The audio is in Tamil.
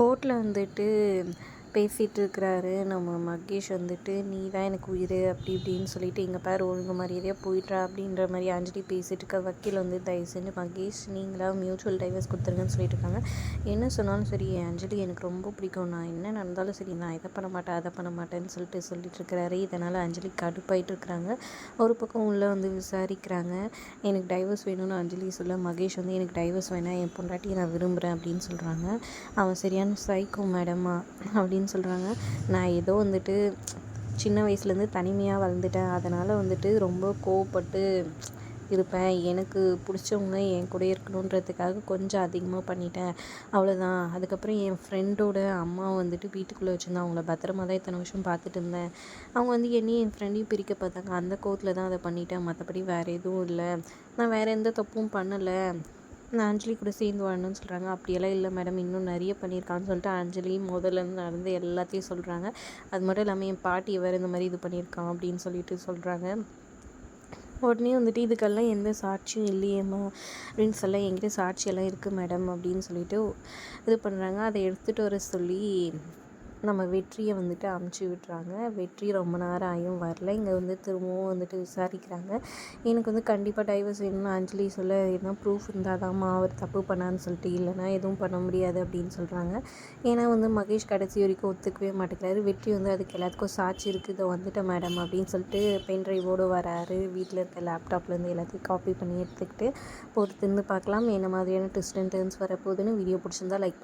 கோர்ட்டில் வந்துட்டு பேசிகிட்டு இருக்கிறாரு நம்ம மகேஷ் வந்துட்டு, நீ தான் எனக்கு உயிர் அப்படி இப்படின்னு சொல்லிட்டு, எங்கள் பேர் ஒழுங்கு மரியாதையாக போயிட்றா அப்படின்ற மாதிரி அஞ்சலி பேசிகிட்டு இருக்க. வக்கீல் வந்து தயவு செஞ்சு மகேஷ் நீங்களாக மியூச்சுவல் டைவர்ஸ் கொடுத்துருங்கன்னு சொல்லிட்டு இருக்காங்க. என்ன சொன்னாலும் சரி அஞ்சலி எனக்கு ரொம்ப பிடிக்கும், நான் என்ன நடந்தாலும் சரி நான் இதை பண்ண மாட்டேன் அதை பண்ண மாட்டேன்னு சொல்லிட்டு இருக்கிறாரு. இதனால் அஞ்சலி கடுப்பாயிட்டு இருக்கிறாங்க. ஒரு பக்கம் உள்ளே வந்து விசாரிக்கிறாங்க. எனக்கு டைவர்ஸ் வேணும்னு அஞ்சலி சொல்ல, மகேஷ் வந்து எனக்கு டைவர்ஸ் வேணாம், என் பொண்டாட்டியை நான் விரும்புகிறேன் அப்படின்னு சொல்கிறாங்க. அவன் சரியான சைக்கோ மேடமா அப்படின்னு சொல்கிறாங்க. நான் ஏதோ வந்துட்டு சின்ன வயசுலேருந்து தனிமையாக வளர்ந்துட்டேன், அதனால் வந்துட்டு ரொம்ப கோவப்பட்டு இருப்பேன், எனக்கு பிடிச்சவங்க என் கூட இருக்கணுன்றதுக்காக கொஞ்சம் அதிகமாக பண்ணிட்டேன், அவ்வளோதான். அதுக்கப்புறம் என் ஃப்ரெண்டோட அம்மா வந்துட்டு வீட்டுக்குள்ளே வச்சுருந்தேன், அவங்கள பத்திரமா தான் இத்தனை வருஷம் பார்த்துட்டு இருந்தேன். அவங்க வந்து என்னையும் என் ஃப்ரெண்டையும் பிரிக்க பார்த்தாங்க, அந்த கோவத்தில் தான் அதை பண்ணிட்டேன், மற்றபடி வேறு எதுவும் இல்லை, நான் வேறு எந்த தப்பும் பண்ணலை, நான் அஞ்சலி கூட சேர்ந்து வாழணும்னு சொல்கிறாங்க. அப்படியெல்லாம் இல்லை மேடம், இன்னும் நிறைய பண்ணியிருக்கான்னு சொல்லிட்டு அஞ்சலி முதல்லேருந்து நடந்து எல்லாத்தையும் சொல்கிறாங்க. அது மட்டும் இல்லாமல் என் பாட்டி வேறு இந்த மாதிரி இது பண்ணியிருக்கான் அப்படின்னு சொல்லிட்டு சொல்கிறாங்க. உடனே வந்துட்டு இதுக்கெல்லாம் எந்த சாட்சியும் இல்லையேம்மா அப்படின்னு சொல்ல, என்கிட்ட சாட்சியெல்லாம் இருக்குது மேடம் அப்படின்னு சொல்லிட்டு இது பண்ணுறாங்க. அதை எடுத்துகிட்டு வர சொல்லி நம்ம வெற்றியை வந்துட்டு அமுச்சு விட்டுறாங்க. வெற்றி ரொம்ப நேரம் ஆகியும் வரல. இங்கே வந்து திரும்பவும் வந்துட்டு விசாரிக்கிறாங்க. எனக்கு வந்து கண்டிப்பாக டைவர்ஸ் வேணும்னு அஞ்சலி சொல்ல, என்ன ப்ரூஃப் இருந்தால் தான்மா அவர் தப்பு பண்ணான்னு சொல்லிட்டு, இல்லைனா எதுவும் பண்ண முடியாது அப்படின்னு சொல்கிறாங்க. ஏன்னா வந்து மகேஷ் கடைசி வரைக்கும் ஒத்துக்கவே மாட்டேங்கிறாரு. வெற்றி வந்து அதுக்கு எல்லாத்துக்கும் சாட்சி இருக்குது, இதை வந்துட்டேன் மேடம் அப்படின்னு சொல்லிட்டு பென்ட்ரைவோடு வராரு. வீட்டில் இருக்க லேப்டாப்லேருந்து எல்லாத்தையும் காப்பி பண்ணி எடுத்துக்கிட்டு பொறுத்திருந்து பார்க்கலாம் என்ன மாதிரியான ட்விஸ்ட் அண்ட் டர்ன்ஸ் வரப்போகுதுன்னு. வீடியோ பிடிச்சிருந்தா லைக்